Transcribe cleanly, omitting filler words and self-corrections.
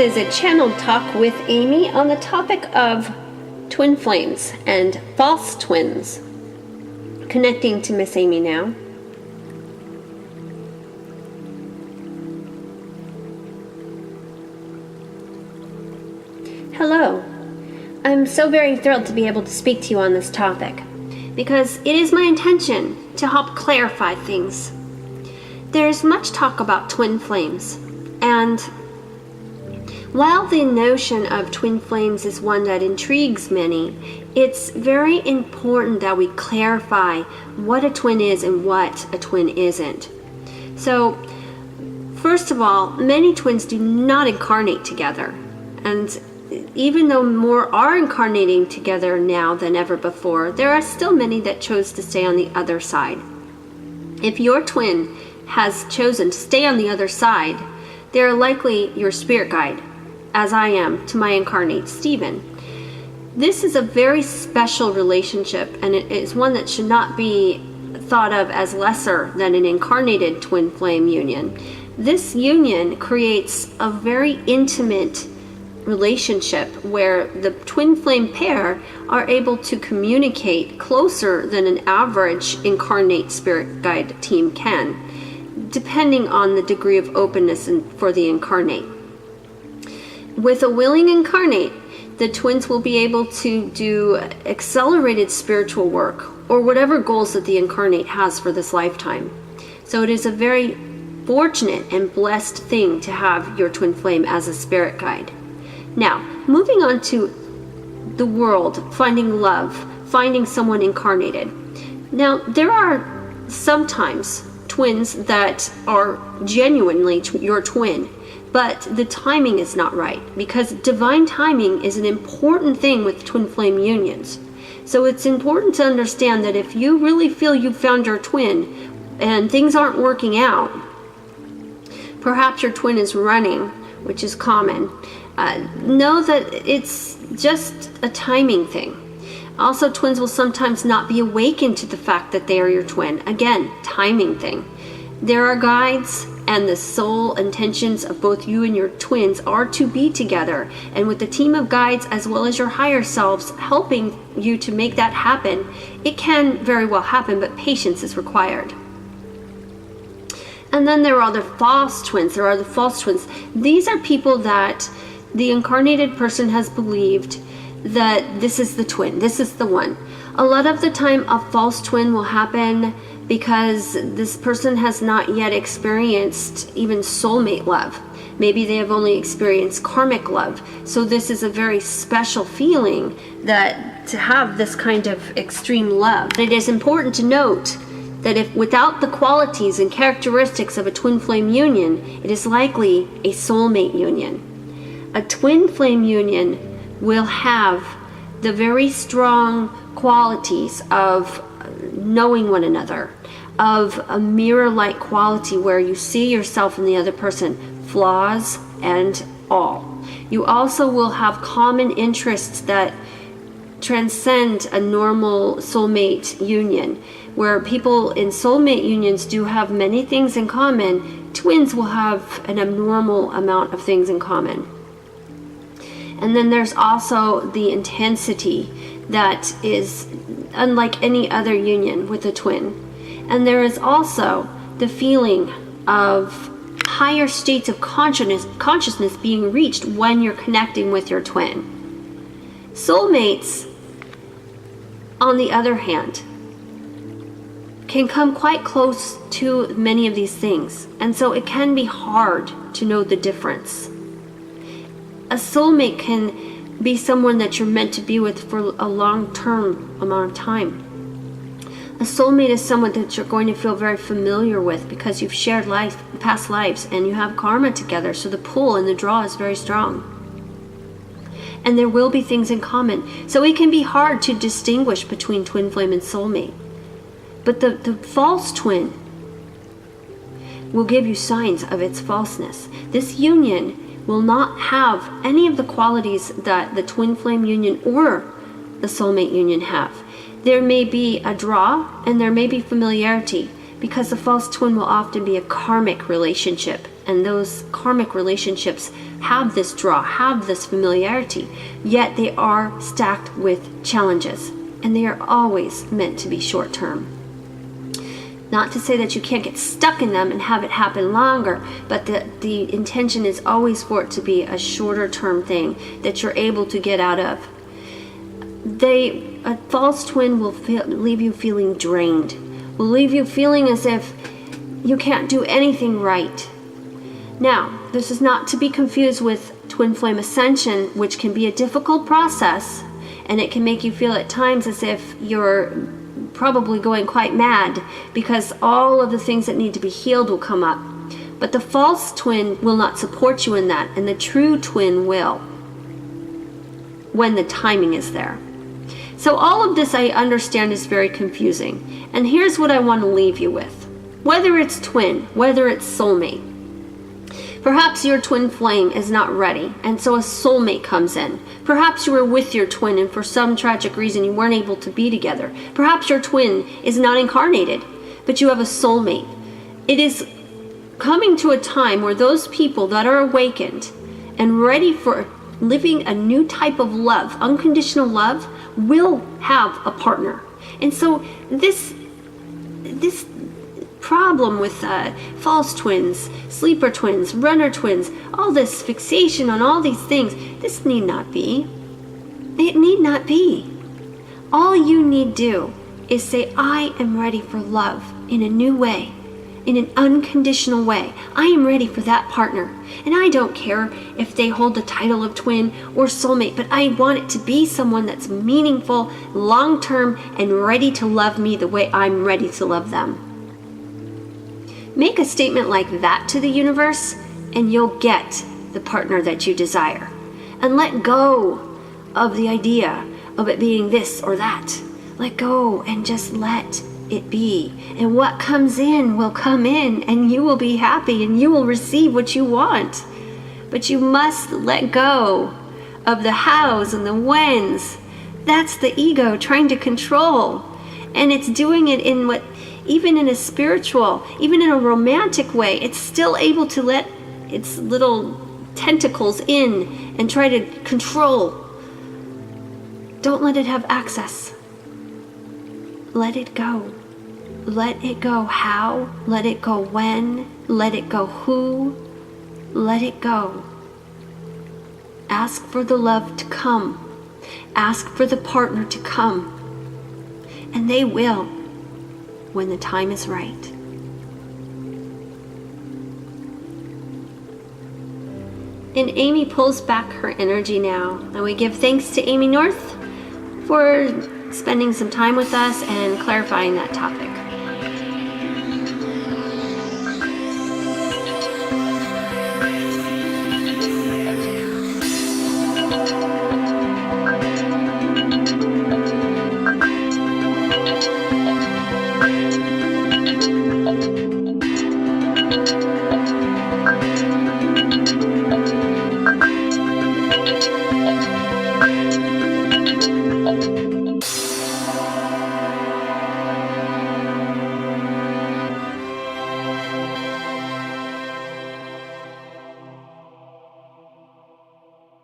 This is a channeled talk with Amy on the topic of twin flames and false twins. Connecting to Miss Amy now. Hello. I'm so very thrilled to be able to speak to you on this topic because it is my intention to help clarify things. There's much talk about twin flames, and while the notion of twin flames is one that intrigues many, it's very important that we clarify what a twin is and what a twin isn't. So, first of all, many twins do not incarnate together, and even though more are incarnating together now than ever before, there are still many that chose to stay on the other side. If your twin has chosen to stay on the other side, they're likely your spirit guide, as I am to my incarnate Stephen. This is a very special relationship, and it is one that should not be thought of as lesser than an incarnated twin flame union. This union creates a very intimate relationship where the twin flame pair are able to communicate closer than an average incarnate spirit guide team can, depending on the degree of openness for the incarnate. With a willing incarnate, the twins will be able to do accelerated spiritual work or whatever goals that the incarnate has for this lifetime. So it is a very fortunate and blessed thing to have your twin flame as a spirit guide. Now, moving on to the world, finding love, finding someone incarnated. Now, there are sometimes twins that are genuinely your twin, but the timing is not right, because divine timing is an important thing with twin flame unions. So it's important to understand that if you really feel you've found your twin and things aren't working out, perhaps your twin is running, which is common, know that it's just a timing thing. Also, twins will sometimes not be awakened to the fact that they are your twin. Again, timing thing. There are guides, and the soul intentions of both you and your twins are to be together. And with the team of guides as well as your higher selves helping you to make that happen, it can very well happen, but patience is required. And then there are the false twins. There are the false twins. These are people that the incarnated person has believed that this is the twin, this is the one. A lot of the time a false twin will happen because this person has not yet experienced even soulmate love. Maybe they have only experienced karmic love. So this is a very special feeling that to have this kind of extreme love. It is important to note that if without the qualities and characteristics of a twin flame union, it is likely a soulmate union. A twin flame union will have the very strong qualities of knowing one another, of a mirror-like quality where you see yourself in the other person, flaws and all. You also will have common interests that transcend a normal soulmate union. Where people in soulmate unions do have many things in common, twins will have an abnormal amount of things in common. And then there's also the intensity that is unlike any other union with a twin. And there is also the feeling of higher states of consciousness being reached when you're connecting with your twin. Soulmates, on the other hand, can come quite close to many of these things. And so it can be hard to know the difference. A soulmate can be someone that you're meant to be with for a long-term amount of time. A soulmate is someone that you're going to feel very familiar with because you've shared past lives and you have karma together, so the pull and the draw is very strong. And there will be things in common. So it can be hard to distinguish between twin flame and soulmate. But the false twin will give you signs of its falseness. This union will not have any of the qualities that the twin flame union or the soulmate union have. There may be a draw and there may be familiarity, because the false twin will often be a karmic relationship, and those karmic relationships have this draw, have this familiarity, yet they are stacked with challenges, and they are always meant to be short term. Not to say that you can't get stuck in them and have it happen longer, but the intention is always for it to be a shorter term thing that you're able to get out of. A false twin will leave you feeling drained, will leave you feeling as if you can't do anything right. Now, this is not to be confused with twin flame ascension, which can be a difficult process, and it can make you feel at times as if you're probably going quite mad because all of the things that need to be healed will come up. But the false twin will not support you in that, and the true twin will, when the timing is there. So all of this I understand is very confusing, and here's what I want to leave you with. Whether it's twin, whether it's soulmate, perhaps your twin flame is not ready, and so a soulmate comes in. Perhaps you were with your twin and for some tragic reason you weren't able to be together. Perhaps your twin is not incarnated, but you have a soulmate. It is coming to a time where those people that are awakened and ready for living a new type of love, unconditional love, will have a partner. And so this problem with false twins, sleeper twins, runner twins, all this fixation on all these things, this need not be. It need not be. All you need do is say, I am ready for love in a new way, in an unconditional way. I am ready for that partner. And I don't care if they hold the title of twin or soulmate, but I want it to be someone that's meaningful, long-term, and ready to love me the way I'm ready to love them. Make a statement like that to the universe, and you'll get the partner that you desire. And let go of the idea of it being this or that. Let go and just let it be. And what comes in will come in, and you will be happy, and you will receive what you want. But you must let go of the hows and the whens. That's the ego trying to control. And it's doing it in what, even in a spiritual, even in a romantic way, it's still able to let its little tentacles in and try to control. Don't let it have access. Let it go. Let it go how, let it go when, let it go who, let it go. Ask for the love to come. Ask for the partner to come. And they will, when the time is right. And Amy pulls back her energy now. And we give thanks to Amy North for spending some time with us and clarifying that topic.